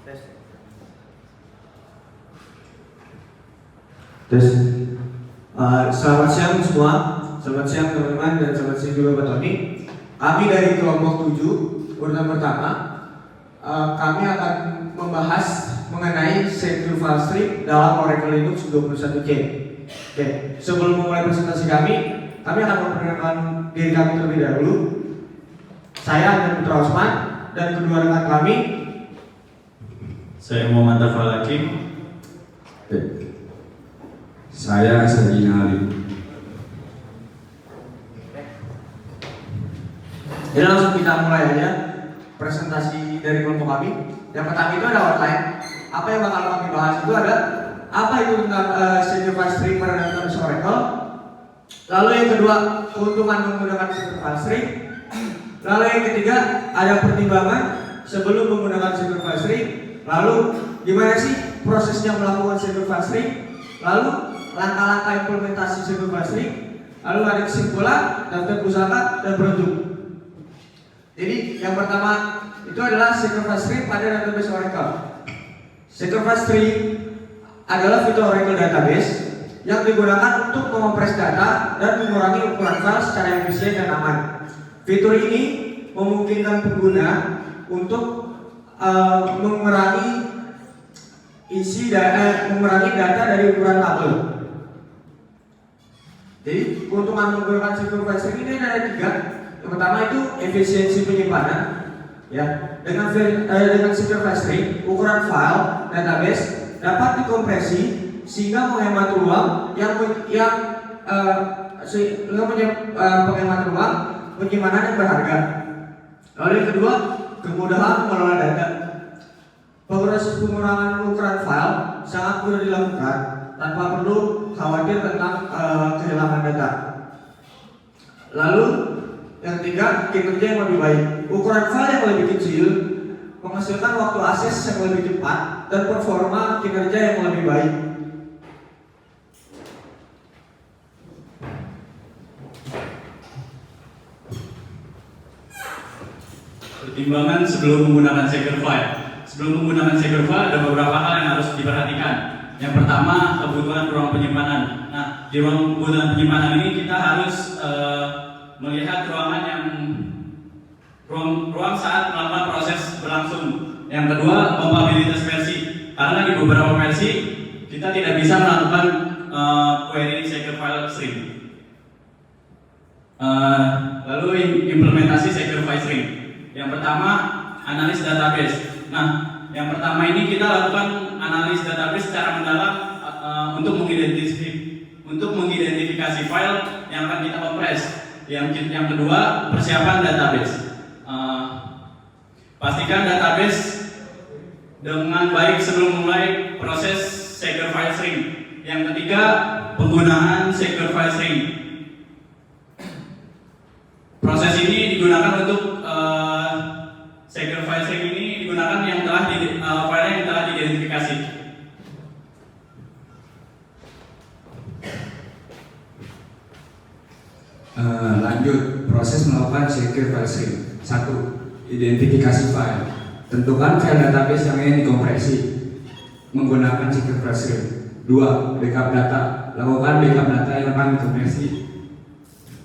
Tes. Tes. Selamat siang semua. Selamat siang teman-teman dan selamat siang juga Pak Tony. Kami dari kelompok 7 urutan pertama, kami akan membahas mengenai secure file stream dalam Oracle Linux 21C. Oke, sebelum memulai presentasi kami akan memperkenalkan diri kami terlebih dahulu. Saya Andri Putra Osman dan kedua rekan kami. Saya Muhammad Tafal Hakim. Saya Sajina Ali. Jadi langsung kita mulai aja presentasi dari kelompok kami. Yang pertama itu ada outline. Apa yang bakal kami bahas itu ada apa itu tentang secure file stream pada database Oracle. Lalu yang kedua, keuntungan menggunakan secure file stream. Lalu yang ketiga, ada pertimbangan sebelum menggunakan secure file stream. Lalu gimana sih prosesnya melakukan secure file stream. Lalu langkah-langkah implementasi secure file stream. Lalu ada kesimpulan, daftar pusaka dan penutup. Jadi yang pertama itu adalah secure file stream pada database Oracle. Secure file stream adalah fitur Oracle database yang digunakan untuk mengompres data dan mengurangi ukuran file secara efisien dan aman. Fitur ini memungkinkan pengguna untuk mengurangi data dari ukuran tabel. Jadi keuntungan menggunakan secure file stream ini ada 3. Yang pertama itu efisiensi penyimpanan, ya. Dengan secure file stream, ukuran file database dapat dikompresi sehingga menghemat ruang penghemat ruang penyimpanan yang berharga. Lalu yang kedua, kemudahan mengelola data. Pengurangan ukuran file sangat mudah dilakukan tanpa perlu khawatir tentang kehilangan data. Lalu yang ketiga, kinerja yang lebih baik. Ukuran file yang lebih kecil menghasilkan waktu akses yang lebih cepat dan performa kinerja yang lebih baik. Pertimbangan sebelum menggunakan secure file. Sebelum menggunakan secure file ada beberapa hal yang harus diperhatikan. Yang pertama, kebutuhan ruang penyimpanan. Nah, di ruang kebutuhan penyimpanan ini kita harus melihat ruang saat melakukan proses berlangsung. Yang kedua, kompatibilitas versi. Karena di beberapa versi kita tidak bisa melakukan query secure file stream. Lalu implementasi secure file stream. Yang pertama, analis database. Nah, yang pertama ini kita lakukan analis database secara mendalam untuk mengidentifikasi file yang akan kita kompres. Yang kedua, persiapan database. Pastikan database dengan baik sebelum mulai proses secure file stream. Yang ketiga, penggunaan secure file stream. Proses ini digunakan untuk secure file stream ini digunakan yang telah file yang telah diidentifikasi. Lanjut, proses melakukan secure file stream. 1. Identifikasi file. Tentukan file database yang ingin dikompresi menggunakan secure file stream. 2. Backup data. Lakukan backup data yang akan dikompresi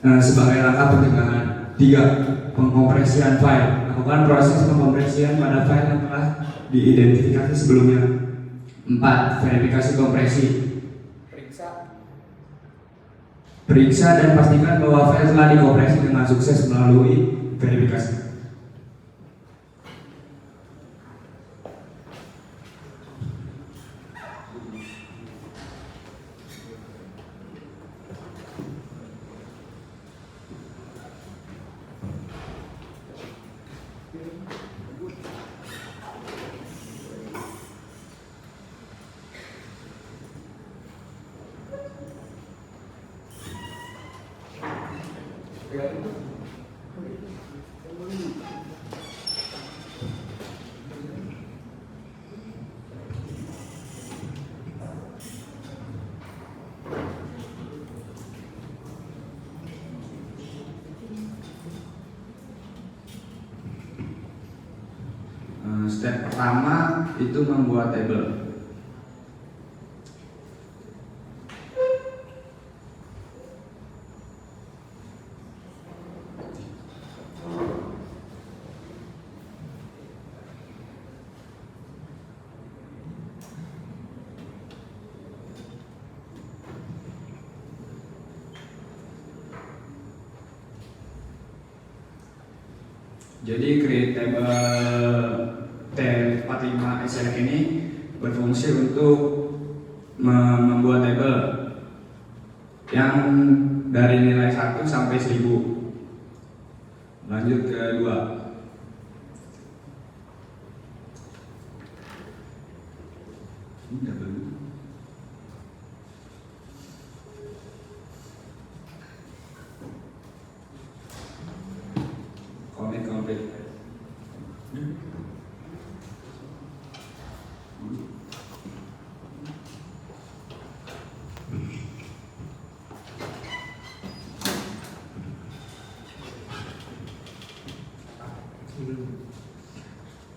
sebagai langkah pencegahan. 3. Pengkompresian file. Lakukan proses pengkompresian pada file yang telah diidentifikasi sebelumnya. 4. Verifikasi kompresi. Periksa dan pastikan bahwa file telah dikompresi dengan sukses melalui verifikasi. Step pertama itu membuat table. Jadi create table T45 SLK ini berfungsi untuk membuat table yang dari nilai 1 sampai 1000. Lanjut ke 2. Ini double. Komplit.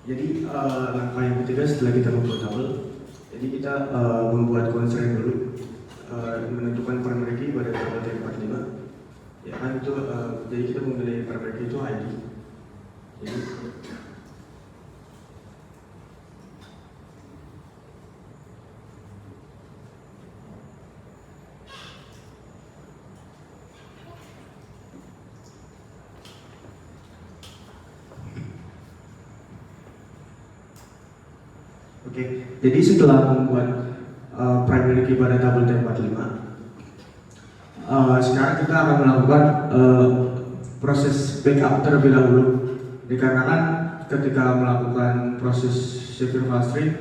Jadi langkah yang ketiga setelah kita membuat tabel, jadi kita membuat constraint dulu, menentukan parameter key pada tabel T45. Ya kan itu, jadi kita memilih parameter key itu ID. Jadi, oke, jadi setelah membuat primary key pada tabel T45, sekarang kita akan melakukan proses backup terlebih dahulu, dikarenakan ketika melakukan proses secure file stream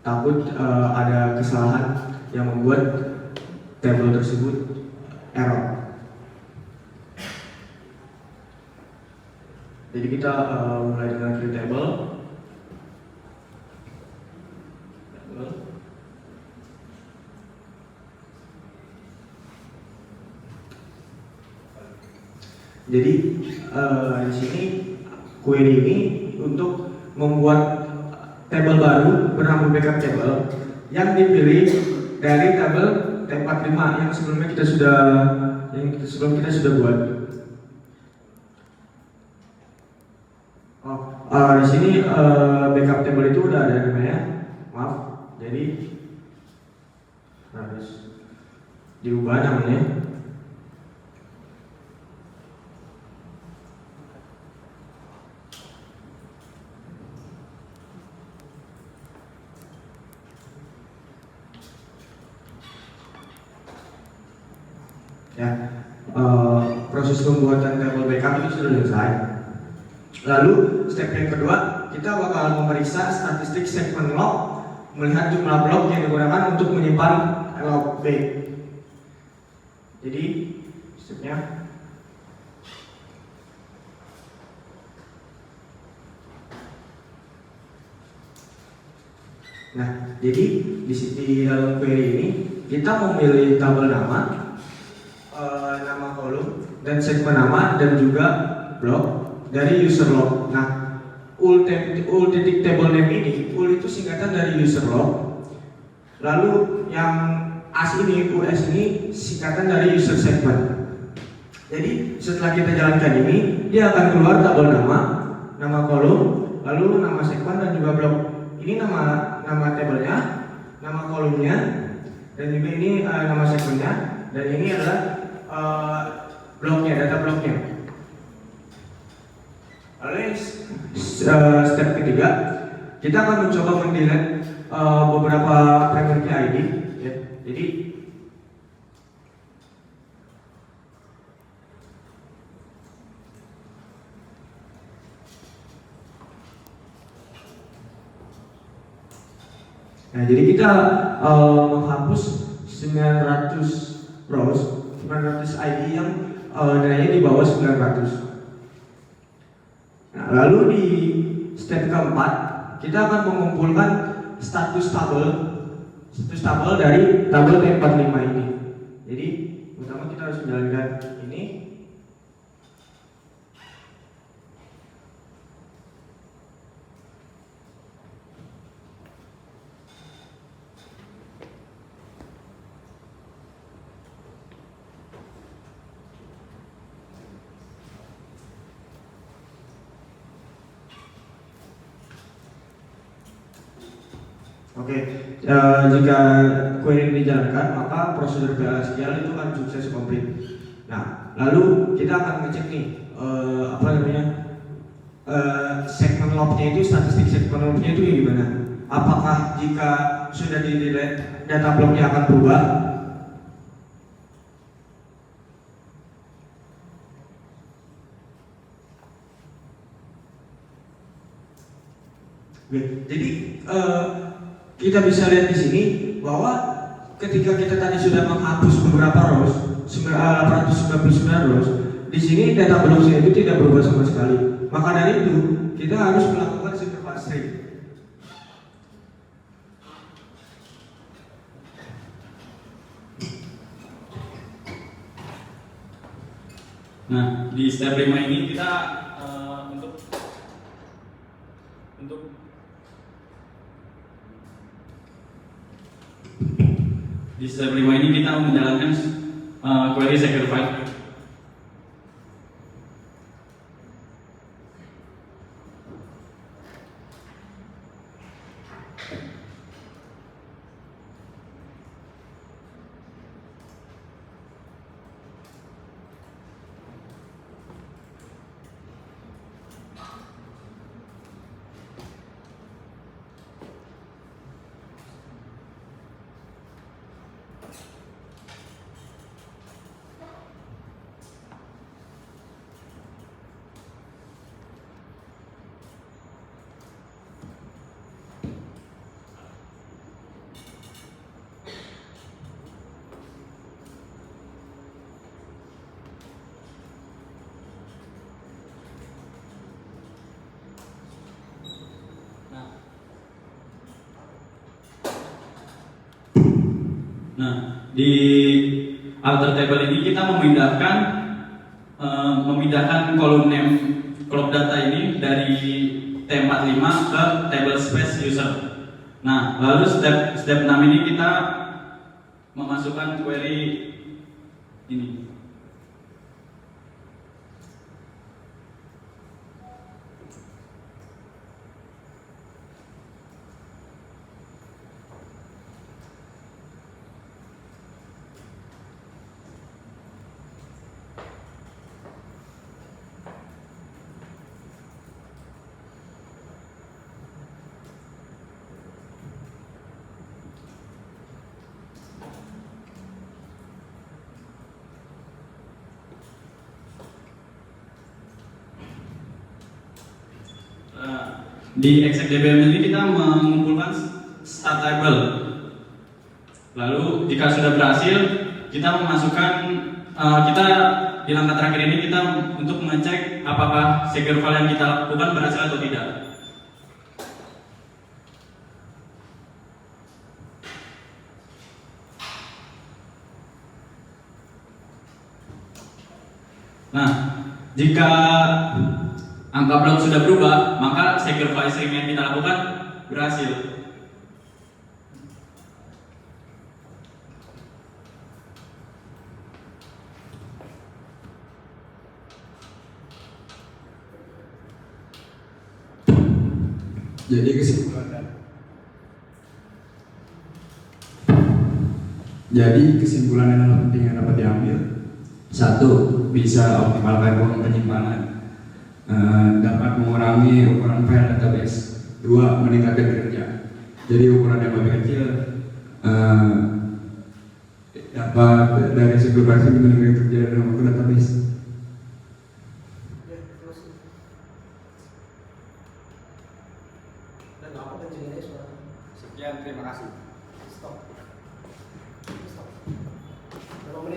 takut ada kesalahan yang membuat tabel tersebut error. Jadi kita mulai dengan create table. Jadi di sini query ini untuk membuat table baru bernama backup table yang dipilih dari tabel T45 yang sebelumnya kita sudah buat. Di sini backup table itu udah ada namanya, maaf. Jadi harus diubah namanya. Ya, proses pembuatan tabel backup itu sudah selesai. Lalu step yang kedua, kita bakal memeriksa statistik segment log, melihat jumlah blok yang digunakan untuk menyimpan log B. Jadi stepnya, nah jadi di dalam query ini kita memilih tabel nama, nama kolom dan segmen nama dan juga blok dari user log. Nah, ul titik table name ini, ul itu singkatan dari user log. Lalu yang as ini, us ini singkatan dari user segment. Jadi setelah kita jalankan ini, dia akan keluar tabel nama, nama kolom, lalu nama segmen dan juga blok. Ini nama tabelnya, nama kolomnya, dan juga ini nama segmennya, dan ini adalah bloknya, data bloknya. Lalu step ketiga, kita akan mencoba mendelete beberapa primary key ID. Ya. Jadi kita menghapus 900 rows, 900 ID yang nilainya di bawah 900. Nah, lalu di step keempat, kita akan mengumpulkan status tabel dari tabel T45 ini. Jadi pertama kita harus menjalankan ini. Oke, jika query ini dijalankan, maka prosedur PLSQL itu akan sukses komplit. Nah, lalu kita akan ngecek nih, segmen lognya itu, statistik segmen lognya itu gimana? Apakah jika sudah di delete, data blocknya akan berubah? Oke, jadi kita bisa lihat di sini bahwa ketika kita tadi sudah menghapus beberapa rows, 899 rows, di sini data blocknya itu tidak berubah sama sekali. Maka dari itu kita harus melakukan secure file stream. Nah, di step 5 ini kita untuk di step 5 ini kita menjalankan query secure file. Nah, di alter table ini kita memindahkan kolom name column data ini dari T45 ke table space user. Nah, lalu step 6 ini kita memasukkan query ini. Di exec.dbm ini kita mengumpulkan start table. Lalu jika sudah berhasil, kita memasukkan kita di langkah terakhir ini kita untuk mengecek apakah secure file yang kita lakukan berhasil atau tidak. Nah, jika angka blok sudah berubah, maka secure file stream yang kita lakukan berhasil. Jadi kesimpulan yang penting yang dapat diambil, satu, bisa optimalkan ruang penyimpanan, dapat mengurangi ukuran file database. Dua, meningkatkan kinerja. Jadi ukuran yang lebih kecil dapat dari segi versi meningkatkan kerja dalam waktu database. Dan apa penjelasannya? Sekian, terima kasih. Stop.